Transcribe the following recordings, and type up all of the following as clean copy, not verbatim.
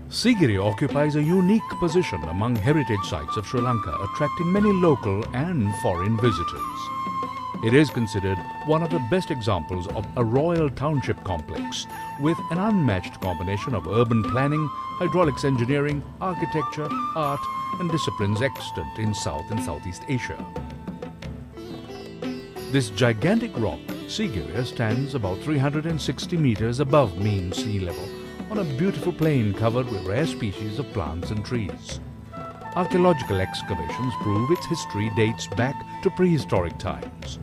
Sigiriya occupies a unique position among heritage sites of Sri Lanka, attracting many local and foreign visitors. It is considered one of the best examples of a royal township complex with an unmatched combination of urban planning, hydraulics engineering, architecture, art and disciplines extant in South and Southeast Asia. This gigantic rock, Sigiriya, stands about 360 meters above mean sea level on a beautiful plain covered with rare species of plants and trees. Archaeological excavations prove its history dates back to prehistoric times.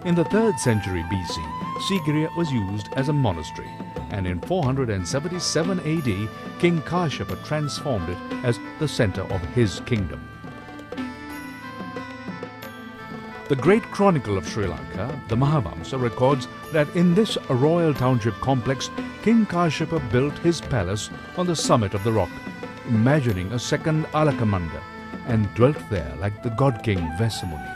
In the 3rd century BC, Sigiriya was used as a monastery, and in 477 AD, King Kasyapa transformed it as the center of his kingdom. The great chronicle of Sri Lanka, the Culavamsa, records that in this royal township complex, King Kasyapa built his palace on the summit of the rock, imagining a second Alakamanda, and dwelt there like the god king Vesamuni.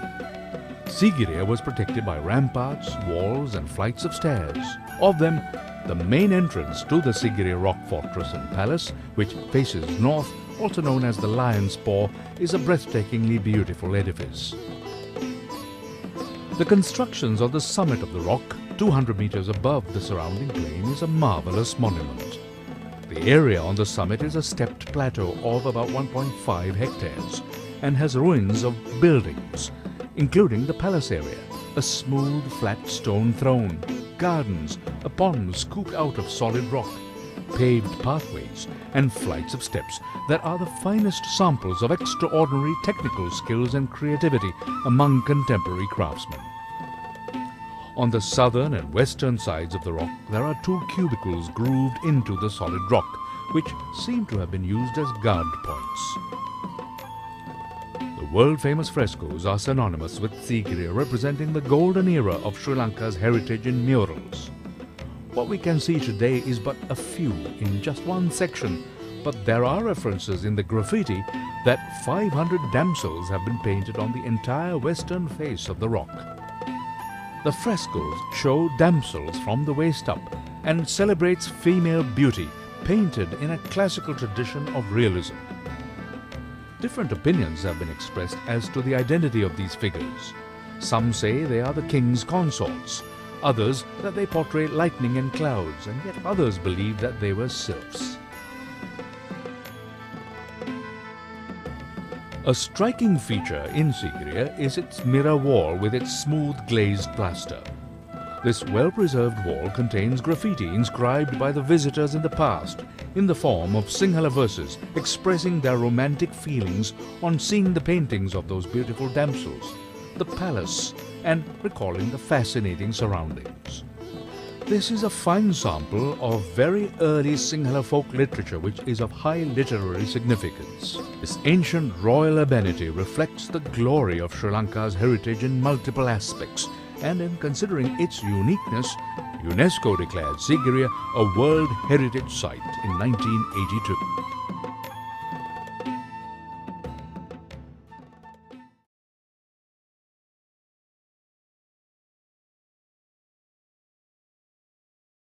Sigiriya was protected by ramparts, walls and flights of stairs. Of them, the main entrance to the Sigiriya rock fortress and palace, which faces north, also known as the Lion's Paw, is a breathtakingly beautiful edifice. The constructions on the summit of the rock, 200 meters above the surrounding plain, is a marvelous monument. The area on the summit is a stepped plateau of about 1.5 hectares and has ruins of buildings, including the palace area, a smooth flat stone throne, gardens, a pond scooped out of solid rock, paved pathways and flights of steps that are the finest samples of extraordinary technical skills and creativity among contemporary craftsmen. On the southern and western sides of the rock, there are 2 cubicles grooved into the solid rock, which seem to have been used as guard points. The world-famous frescoes are synonymous with Sigiriya, representing the golden era of Sri Lanka's heritage in murals. What we can see today is but a few in just one section, but there are references in the graffiti that 500 damsels have been painted on the entire western face of the rock. The frescoes show damsels from the waist up and celebrates female beauty, painted in a classical tradition of realism. Different opinions have been expressed as to the identity of these figures. Some say they are the king's consorts, others that they portray lightning and clouds, and yet others believe that they were sylphs. A striking feature in Sigiriya is its mirror wall with its smooth glazed plaster. This well-preserved wall contains graffiti inscribed by the visitors in the past in the form of Sinhala verses expressing their romantic feelings on seeing the paintings of those beautiful damsels, the palace, and recalling the fascinating surroundings. This is a fine sample of very early Sinhala folk literature which is of high literary significance. This ancient royal amenity reflects the glory of Sri Lanka's heritage in multiple aspects, and in considering its uniqueness, UNESCO declared Sigiriya a World Heritage Site in 1982.